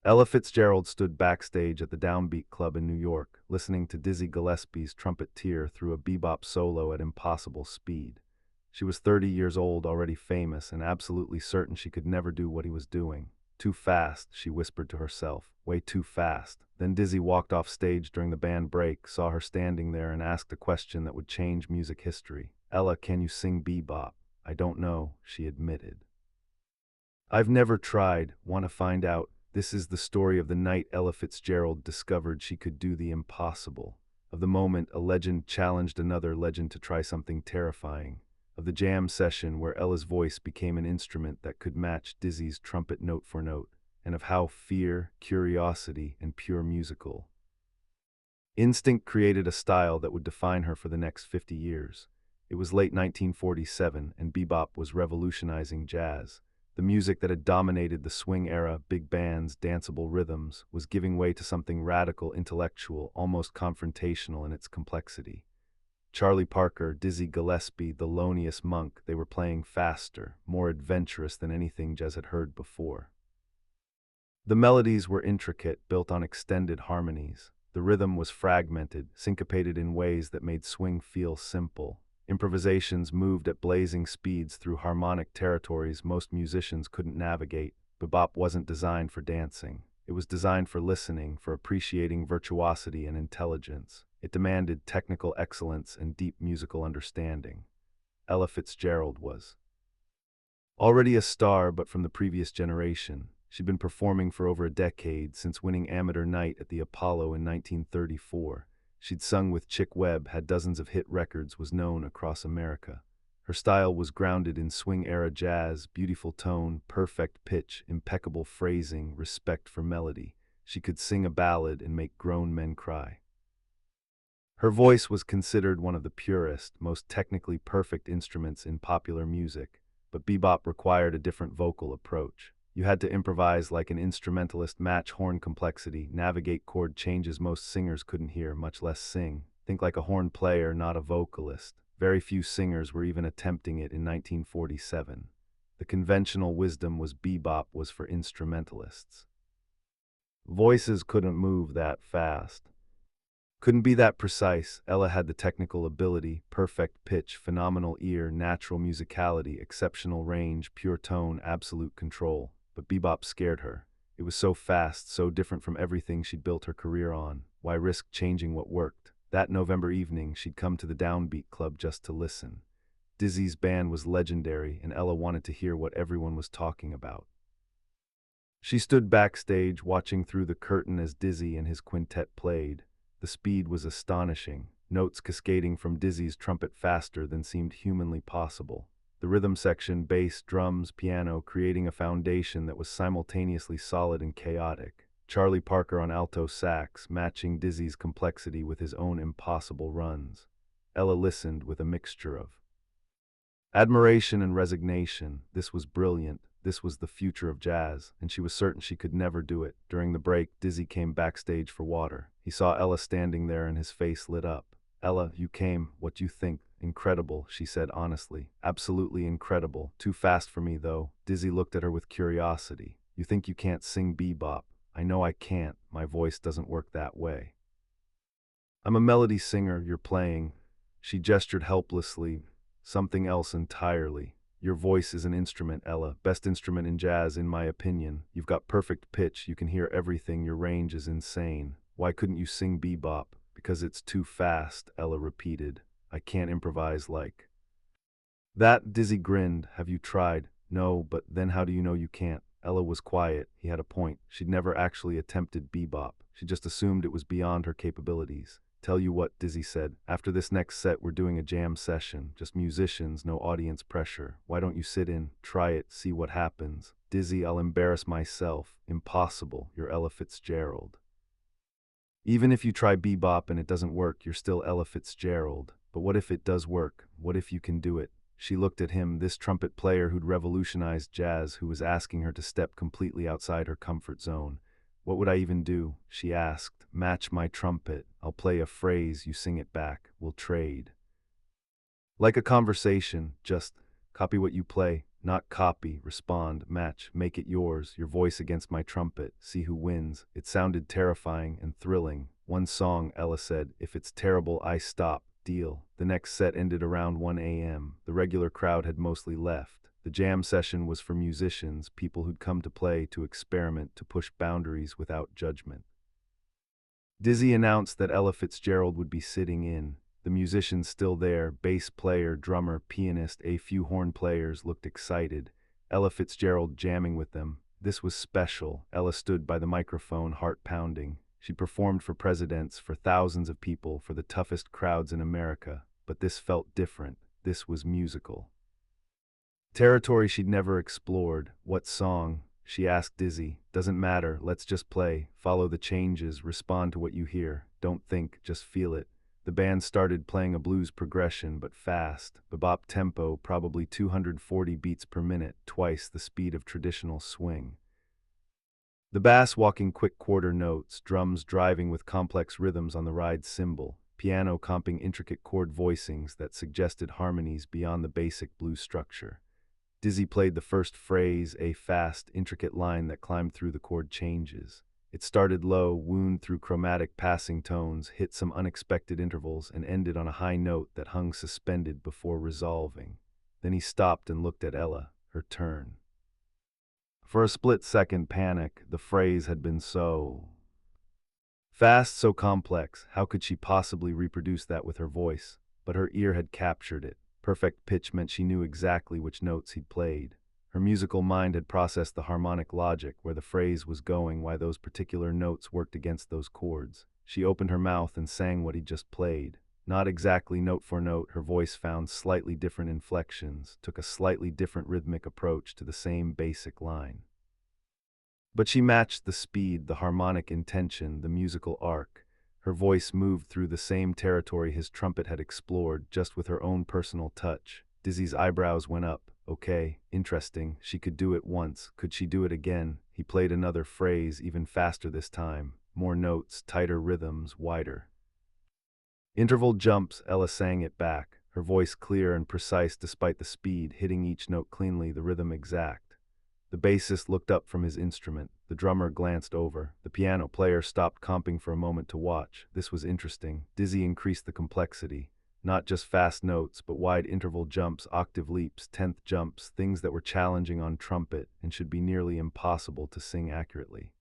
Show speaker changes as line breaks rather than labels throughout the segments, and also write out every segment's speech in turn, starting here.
Ella Fitzgerald stood backstage at the Downbeat Club in New York, listening to Dizzy Gillespie's trumpet tear through a bebop solo at impossible speed. She was 30 years old, already famous, and absolutely certain she could never do what he was doing. Too fast, she whispered to herself. Way too fast. Then Dizzy walked off stage during the band break, saw her standing there, and asked a question that would change music history. Ella, can you sing bebop? I don't know, she admitted. I've never tried. Want to find out? This is the story of the night Ella Fitzgerald discovered she could do the impossible. Of the moment a legend challenged another legend to try something terrifying. Of the jam session where Ella's voice became an instrument that could match Dizzy's trumpet note for note. And of how fear, curiosity, and pure musical instinct created a style that would define her for the next 50 years. It was late 1947, and bebop was revolutionizing jazz. The music that had dominated the swing era, big bands, danceable rhythms, was giving way to something radical, intellectual, almost confrontational in its complexity. Charlie Parker, Dizzy Gillespie, the Thelonious Monk, they were playing faster, more adventurous than anything jazz had heard before. The melodies were intricate, built on extended harmonies. The rhythm was fragmented, syncopated in ways that made swing feel simple. Improvisations moved at blazing speeds through harmonic territories most musicians couldn't navigate. Bebop wasn't designed for dancing. It was designed for listening, for appreciating virtuosity and intelligence. It demanded technical excellence and deep musical understanding. Ella Fitzgerald was already a star, but from the previous generation. She'd been performing for over a decade, since winning Amateur Night at the Apollo in 1934. She'd sung with Chick Webb, had dozens of hit records, was known across America. Her style was grounded in swing-era jazz, beautiful tone, perfect pitch, impeccable phrasing, respect for melody. She could sing a ballad and make grown men cry. Her voice was considered one of the purest, most technically perfect instruments in popular music, but bebop required a different vocal approach. You had to improvise like an instrumentalist, match horn complexity, navigate chord changes most singers couldn't hear, much less sing. Think like a horn player, not a vocalist. Very few singers were even attempting it in 1947. The conventional wisdom was bebop was for instrumentalists. Voices couldn't move that fast. Couldn't be that precise. Ella had the technical ability, perfect pitch, phenomenal ear, natural musicality, exceptional range, pure tone, absolute control. But bebop scared her. It was so fast, so different from everything she'd built her career on. Why risk changing what worked? That November evening, she'd come to the Downbeat Club just to listen. Dizzy's band was legendary, and Ella wanted to hear what everyone was talking about. She stood backstage, watching through the curtain as Dizzy and his quintet played. The speed was astonishing, notes cascading from Dizzy's trumpet faster than seemed humanly possible. The rhythm section, bass, drums, piano, creating a foundation that was simultaneously solid and chaotic. Charlie Parker on alto sax, matching Dizzy's complexity with his own impossible runs. Ella listened with a mixture of admiration and resignation. This was brilliant. This was the future of jazz, and she was certain she could never do it. During the break, Dizzy came backstage for water. He saw Ella standing there and his face lit up. Ella, you came. What do you think? Incredible, she said honestly. Absolutely incredible. Too fast for me, though. Dizzy looked at her with curiosity. You think you can't sing bebop? I know I can't. My voice doesn't work that way. I'm a melody singer, you're playing. She gestured helplessly. Something else entirely. Your voice is an instrument, Ella. Best instrument in jazz, in my opinion. You've got perfect pitch. You can hear everything. Your range is insane. Why couldn't you sing bebop? Because it's too fast, Ella repeated. I can't improvise like that. Dizzy grinned. Have you tried? No, but then how do you know you can't? Ella was quiet. He had a point. She'd never actually attempted bebop. She just assumed it was beyond her capabilities. Tell you what, Dizzy said. After this next set, we're doing a jam session. Just musicians, no audience pressure. Why don't you sit in, try it, see what happens? Dizzy, I'll embarrass myself. Impossible. You're Ella Fitzgerald. Even if you try bebop and it doesn't work, you're still Ella Fitzgerald. But what if it does work? What if you can do it? She looked at him, this trumpet player who'd revolutionized jazz, who was asking her to step completely outside her comfort zone. What would I even do? She asked. Match my trumpet. I'll play a phrase, you sing it back. We'll trade. Like a conversation, just copy what you play. not copy, respond, match, make it yours, your voice against my trumpet, see who wins. It sounded terrifying and thrilling. One song, Ella said, if it's terrible, I stop. Deal. The next set ended around 1 a.m. The regular crowd had mostly left. The jam session was for musicians, people who'd come to play, to experiment, to push boundaries without judgment. Dizzy announced that Ella Fitzgerald would be sitting in. The musicians still there, bass player, drummer, pianist, a few horn players looked excited. Ella Fitzgerald jamming with them. This was special. Ella stood by the microphone, heart pounding. She performed for presidents, for thousands of people, for the toughest crowds in America. But this felt different. This was musical. Territory she'd never explored. What song? She asked Dizzy. Doesn't matter, let's just play. Follow the changes, respond to what you hear. Don't think, just feel it. The band started playing a blues progression, but fast. Bebop tempo, probably 240 beats per minute, twice the speed of traditional swing. The bass walking quick quarter notes, drums driving with complex rhythms on the ride cymbal, piano comping intricate chord voicings that suggested harmonies beyond the basic blues structure. Dizzy played the first phrase, a fast, intricate line that climbed through the chord changes. It started low, wound through chromatic passing tones, hit some unexpected intervals, and ended on a high note that hung suspended before resolving. Then he stopped and looked at Ella, her turn. For a split second, panic. The phrase had been so fast, so complex. How could she possibly reproduce that with her voice? But her ear had captured it. Perfect pitch meant she knew exactly which notes he'd played. Her musical mind had processed the harmonic logic, where the phrase was going, why those particular notes worked against those chords. She opened her mouth and sang what he'd just played. Not exactly note for note, her voice found slightly different inflections, took a slightly different rhythmic approach to the same basic line. But she matched the speed, the harmonic intention, the musical arc. Her voice moved through the same territory his trumpet had explored, just with her own personal touch. Dizzy's eyebrows went up. Okay, interesting. She could do it once. Could she do it again? He played another phrase, even faster this time. More notes, tighter rhythms, wider. Interval jumps, Ella sang it back, her voice clear and precise despite the speed, hitting each note cleanly, the rhythm exact. The bassist looked up from his instrument. The drummer glanced over. The piano player stopped comping for a moment to watch. This was interesting. Dizzy increased the complexity. Not just fast notes, but wide interval jumps, octave leaps, tenth jumps, things that were challenging on trumpet and should be nearly impossible to sing accurately.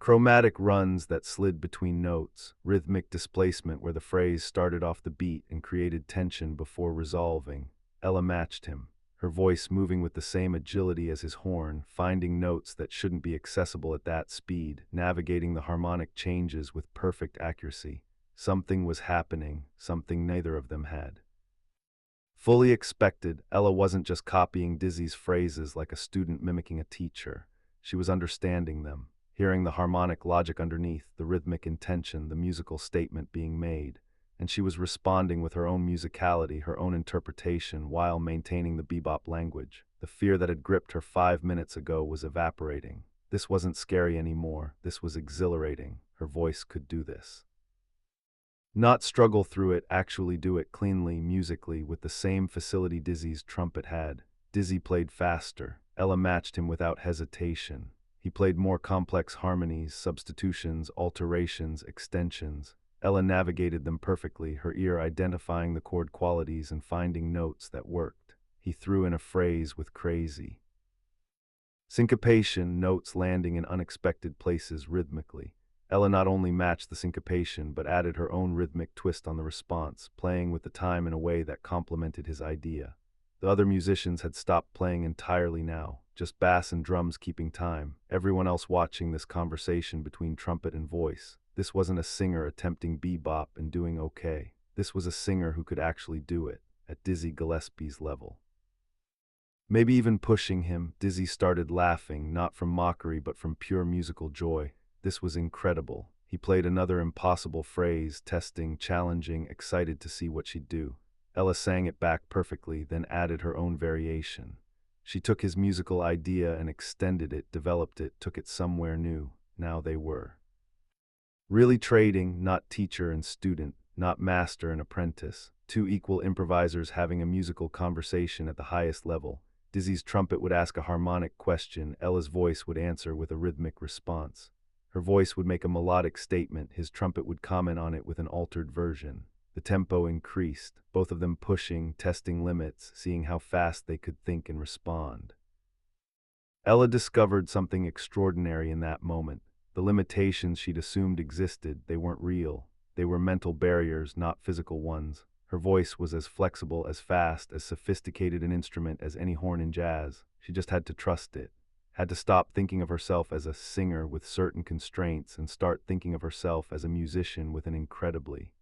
Chromatic runs that slid between notes, rhythmic displacement where the phrase started off the beat and created tension before resolving. Ella matched him, her voice moving with the same agility as his horn, finding notes that shouldn't be accessible at that speed, navigating the harmonic changes with perfect accuracy. Something was happening, something neither of them had. Fully expected, Ella wasn't just copying Dizzy's phrases like a student mimicking a teacher. She was understanding them, hearing the harmonic logic underneath, the rhythmic intention, the musical statement being made. And she was responding with her own musicality, her own interpretation, while maintaining the bebop language. The fear that had gripped her 5 minutes ago was evaporating. This wasn't scary anymore. This was exhilarating. Her voice could do this. Not struggle through it, actually do it cleanly, musically, with the same facility Dizzy's trumpet had. Dizzy played faster. Ella matched him without hesitation. He played more complex harmonies, substitutions, alterations, extensions. Ella navigated them perfectly, her ear identifying the chord qualities and finding notes that worked. He threw in a phrase with crazy syncopation, notes landing in unexpected places rhythmically. Ella not only matched the syncopation, but added her own rhythmic twist on the response, playing with the time in a way that complemented his idea. The other musicians had stopped playing entirely now, just bass and drums keeping time, everyone else watching this conversation between trumpet and voice. This wasn't a singer attempting bebop and doing okay. This was a singer who could actually do it, at Dizzy Gillespie's level. Maybe even pushing him. Dizzy started laughing, not from mockery but from pure musical joy. This was incredible. He played another impossible phrase, testing, challenging, excited to see what she'd do. Ella sang it back perfectly, then added her own variation. She took his musical idea and extended it, developed it, took it somewhere new. Now they were really trading, not teacher and student, not master and apprentice. Two equal improvisers having a musical conversation at the highest level. Dizzy's trumpet would ask a harmonic question, Ella's voice would answer with a rhythmic response. Her voice would make a melodic statement, his trumpet would comment on it with an altered version. The tempo increased, both of them pushing, testing limits, seeing how fast they could think and respond. Ella discovered something extraordinary in that moment. The limitations she'd assumed existed, they weren't real. They were mental barriers, not physical ones. Her voice was as flexible, as fast, as sophisticated an instrument as any horn in jazz. She just had to trust it. Had to stop thinking of herself as a singer with certain constraints and start thinking of herself as a musician with an incredibly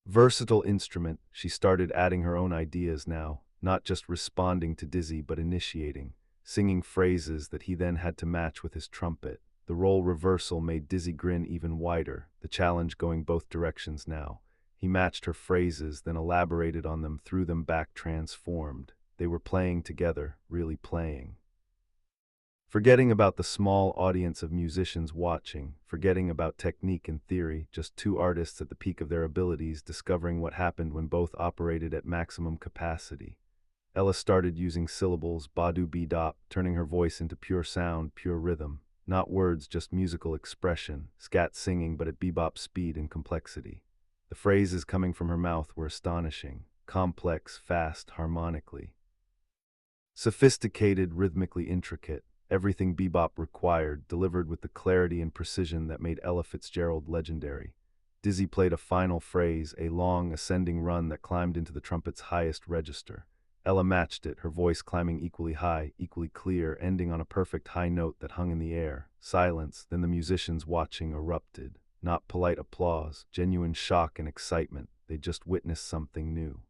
versatile instrument. She started adding her own ideas now, not just responding to Dizzy but initiating, singing phrases that he then had to match with his trumpet. The role reversal made Dizzy grin even wider, the challenge going both directions now. He matched her phrases, then elaborated on them, threw them back transformed. They were playing together, really playing. Forgetting about the small audience of musicians watching, forgetting about technique and theory, just two artists at the peak of their abilities discovering what happened when both operated at maximum capacity. Ella started using syllables, ba-doo-bee-dop, turning her voice into pure sound, pure rhythm. Not words, just musical expression, scat singing but at bebop speed and complexity. The phrases coming from her mouth were astonishing, complex, fast, harmonically. Sophisticated, rhythmically intricate. Everything bebop required, delivered with the clarity and precision that made Ella Fitzgerald legendary. Dizzy played a final phrase, a long, ascending run that climbed into the trumpet's highest register. Ella matched it, her voice climbing equally high, equally clear, ending on a perfect high note that hung in the air. Silence, then the musicians watching erupted. Not polite applause, genuine shock and excitement. They just witnessed something new.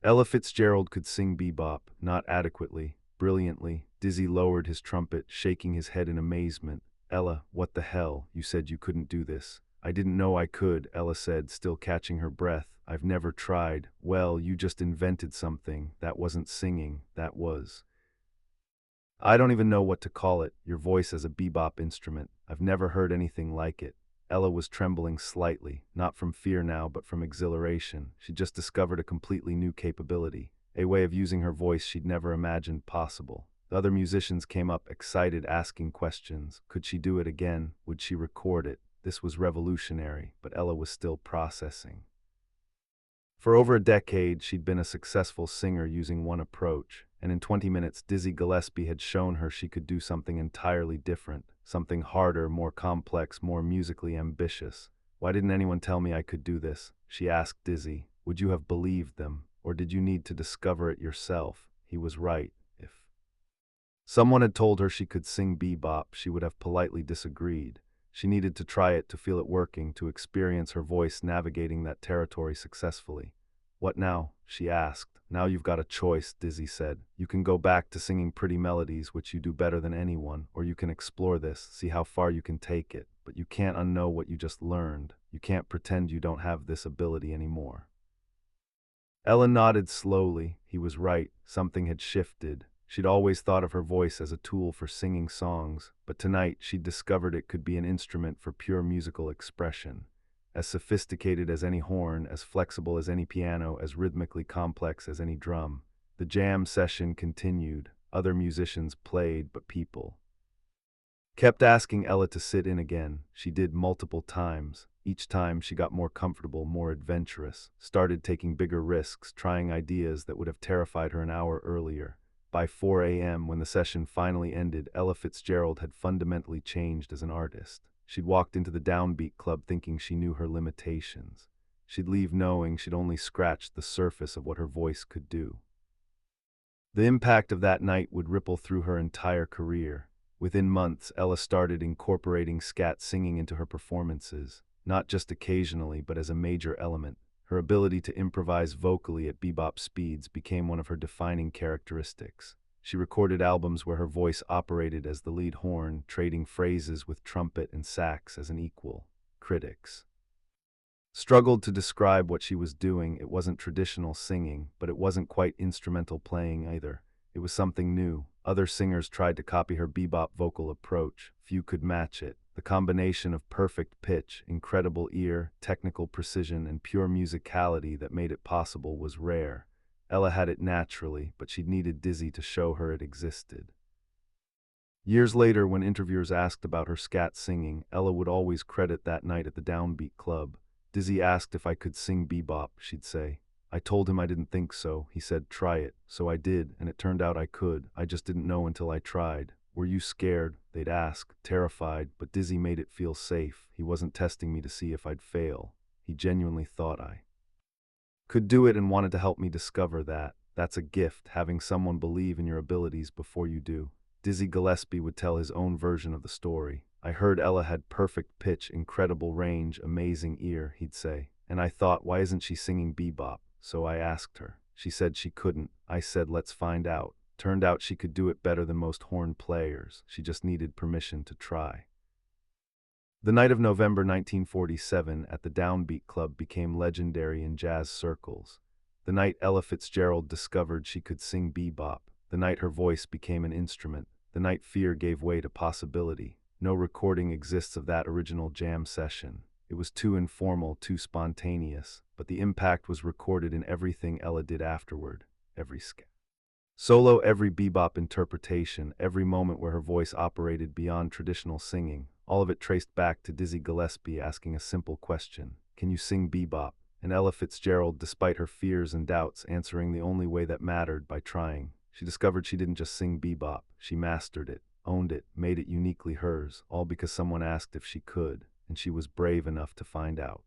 Ella Fitzgerald could sing bebop, not adequately, brilliantly. Dizzy lowered his trumpet, shaking his head in amazement. Ella, what the hell? You said you couldn't do this. I didn't know I could, Ella said, still catching her breath. I've never tried. Well, you just invented something. That wasn't singing, that was. I don't even know what to call it, your voice as a bebop instrument. I've never heard anything like it. Ella was trembling slightly, not from fear now, but from exhilaration. She'd just discovered a completely new capability, a way of using her voice she'd never imagined possible. The other musicians came up, excited, asking questions. Could she do it again? Would she record it? This was revolutionary, but Ella was still processing. For over a decade, she'd been a successful singer using one approach, and in 20 minutes, Dizzy Gillespie had shown her she could do something entirely different, something harder, more complex, more musically ambitious. Why didn't anyone tell me I could do this? She asked Dizzy. Would you have believed them, or did you need to discover it yourself? He was right. If someone had told her she could sing bebop, she would have politely disagreed. She needed to try it, to feel it working, to experience her voice navigating that territory successfully. What now? She asked. Now you've got a choice, Dizzy said. You can go back to singing pretty melodies, which you do better than anyone, or you can explore this, see how far you can take it. But you can't unknow what you just learned. You can't pretend you don't have this ability anymore. Ella nodded slowly. He was right. Something had shifted. She'd always thought of her voice as a tool for singing songs, but tonight she'd discovered it could be an instrument for pure musical expression. As sophisticated as any horn, as flexible as any piano, as rhythmically complex as any drum. The jam session continued. Other musicians played, but people kept asking Ella to sit in again. She did multiple times. Each time she got more comfortable, more adventurous, started taking bigger risks, trying ideas that would have terrified her an hour earlier. By 4 a.m., when the session finally ended, Ella Fitzgerald had fundamentally changed as an artist. She'd walked into the Downbeat Club thinking she knew her limitations. She'd leave knowing she'd only scratched the surface of what her voice could do. The impact of that night would ripple through her entire career. Within months, Ella started incorporating scat singing into her performances, not just occasionally, but as a major element. Her ability to improvise vocally at bebop speeds became one of her defining characteristics. She recorded albums where her voice operated as the lead horn, trading phrases with trumpet and sax as an equal. Critics struggled to describe what she was doing. It wasn't traditional singing, but it wasn't quite instrumental playing either. It was something new. Other singers tried to copy her bebop vocal approach. Few could match it. The combination of perfect pitch, incredible ear, technical precision, and pure musicality that made it possible was rare. Ella had it naturally, but she needed Dizzy to show her it existed. Years later, when interviewers asked about her scat singing, Ella would always credit that night at the Downbeat Club. Dizzy asked if I could sing bebop, she'd say. I told him I didn't think so. He said, try it. So I did, and it turned out I could. I just didn't know until I tried. Were you scared? They'd ask, terrified, but Dizzy made it feel safe. He wasn't testing me to see if I'd fail. He genuinely thought I could do it and wanted to help me discover that. That's a gift, having someone believe in your abilities before you do. Dizzy Gillespie would tell his own version of the story. I heard Ella had perfect pitch, incredible range, amazing ear, he'd say. And I thought, why isn't she singing bebop? So I asked her. She said she couldn't. I said, let's find out. Turned out she could do it better than most horn players. She just needed permission to try. The night of November 1947 at the Downbeat Club became legendary in jazz circles. The night Ella Fitzgerald discovered she could sing bebop. The night her voice became an instrument. The night fear gave way to possibility. No recording exists of that original jam session. It was too informal, too spontaneous, but the impact was recorded in everything Ella did afterward. Every scat solo, every bebop interpretation, every moment where her voice operated beyond traditional singing, all of it traced back to Dizzy Gillespie asking a simple question, can you sing bebop? And Ella Fitzgerald, despite her fears and doubts, answering the only way that mattered, by trying. She discovered she didn't just sing bebop, she mastered it, owned it, made it uniquely hers, all because someone asked if she could, and she was brave enough to find out.